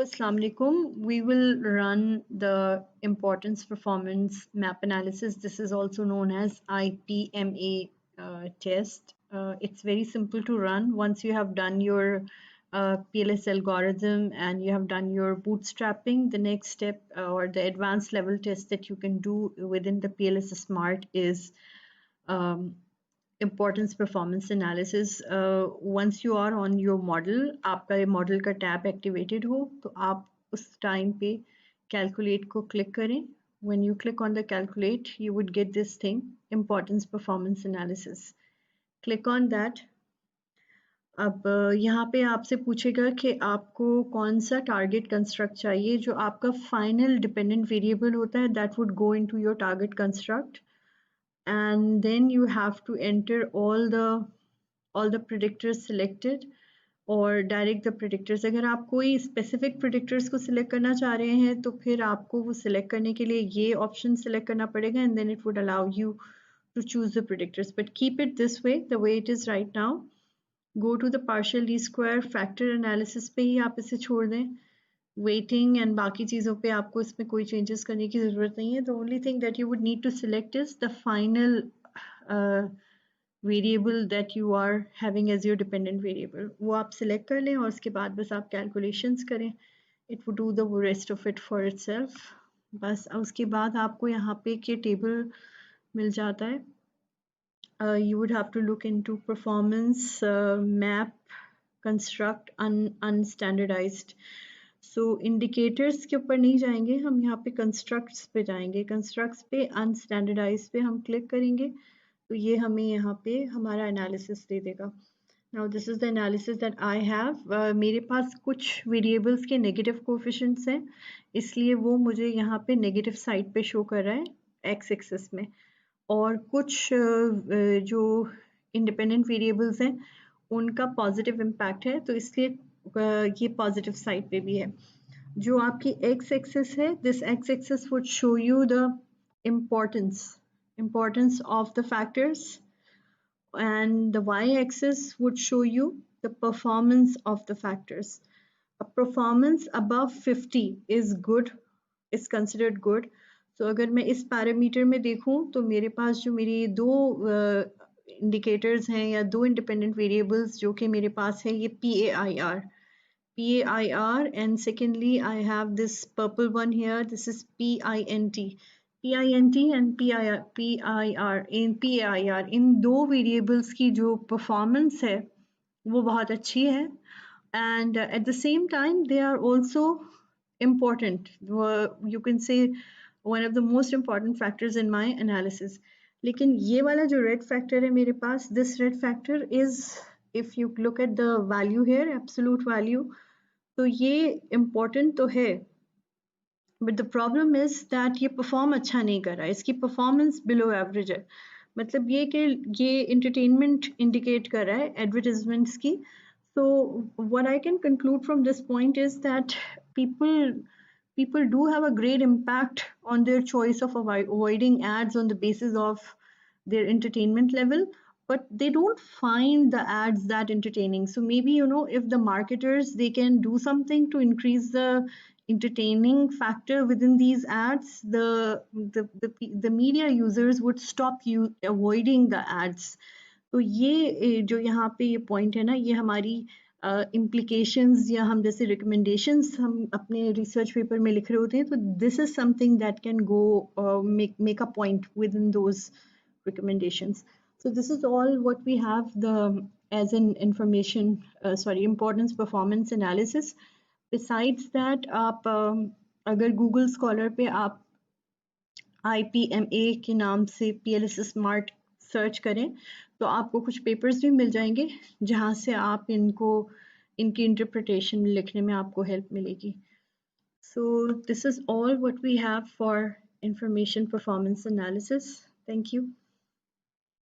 Assalamu alaikum. We will run the importance performance map analysis. This is also known as IPMA test. It's very simple to run. Once you have done your PLS algorithm and you have done your bootstrapping, the next step or the advanced level test that you can do within the PLS Smart is um, importance performance analysis. Once you are on your model, आपका ये model का tab activated हो तो आप उस time पे calculate को click करें. When you click on the calculate, you would get this thing, importance performance analysis. Click on that. अब यहाँ पे आपसे पूछेगा कि आपको कौन सा टारगेट कंस्ट्रक्ट चाहिए. जो आपका फाइनल डिपेंडेंट वेरिएबल होता है that would go into your target construct. And then you have to enter all the predictors selected और डायरेक्ट द predictors. अगर आप कोई स्पेसिफिक predictors को सिलेक्ट करना चाह रहे हैं तो फिर आपको वो सिलेक्ट करने के लिए ये ऑप्शन सिलेक्ट करना पड़ेगा and then it would allow you to choose the predictors. But keep it this way, the way it is right now. Go to the partial least square factor analysis पे ही आप इसे छोड़ दें. Weighting and बाकी चीज़ों पे आपको इसमें कोई changes करने की ज़रूरत नहीं है. The only thing that you would need to select is the final variable that you are having as your dependent variable. वो आप select कर लें और उसके बाद बस आप calculations करें. It would do the rest of it for itself. बस उसके बाद आपको यहाँ पे के table मिल जाता है. You would have to look into performance map construct unstandardized. So indicators के ऊपर नहीं जाएंगे, हम यहाँ पे constructs पे जाएंगे. Constructs पे unstandardized पे हम click करेंगे तो ये हमें यहाँ पे हमारा analysis दे देगा. Now this is the analysis that I have. मेरे पास कुछ variables के negative coefficients हैं, इसलिए वो मुझे यहाँ पे negative side पे show कर रहा है x axis में. और कुछ जो independent variables हैं उनका positive impact है तो इसलिए ये positive side पे भी है. जो आपकी x axis है, this x axis would show you the importance of the factors and the y axis would show you the performance of the factors. A performance above 50 is good, is considered good. So अगर मैं इस parameter में देखूं तो मेरे पास जो मेरी दो इंडिकेटर्स हैं या दो इंडिपेंडेंट वेरिएबल्स जो कि मेरे पास है ये PAIR and secondly I have this purple one here, this is PINT and PIR इन दो वेरिएबल्स की जो परफॉर्मेंस है वो बहुत अच्छी है and at the same time they are also important. You can say one of the most important factors in my analysis. लेकिन ये वाला जो red factor है मेरे पास, this red factor is, if you look at the value here, absolute value, तो ये important तो है, but the problem is that ये perform अच्छा नहीं कर रहा है, इसकी performance below average है. मतलब ये कि ये entertainment indicate कर रहा है advertisements की. So what I can conclude from this point is that people do have a great impact on their choice of avoiding ads on the basis of their entertainment level, but they don't find the ads that entertaining. So maybe if the marketers, they can do something to increase the entertaining factor within these ads, the media users would stop you avoiding the ads. तो ये जो यहाँ पे ये point है ना, ये हमारी implications या हम जैसे recommendations हम अपने research paper में लिख रहे होते हैं, तो this is something that can go make a point within those recommendations. So this is all what we have as an importance performance analysis. Besides that, आप अगर Google Scholar पे आप IPMA के नाम से PLS Smart सर्च करें तो आपको कुछ पेपर्स भी मिल जाएंगे जहां से आप इनकी इंटरप्रिटेशन लिखने में आपको हेल्प मिलेगी. So this is all what we have for information performance analysis. Thank you.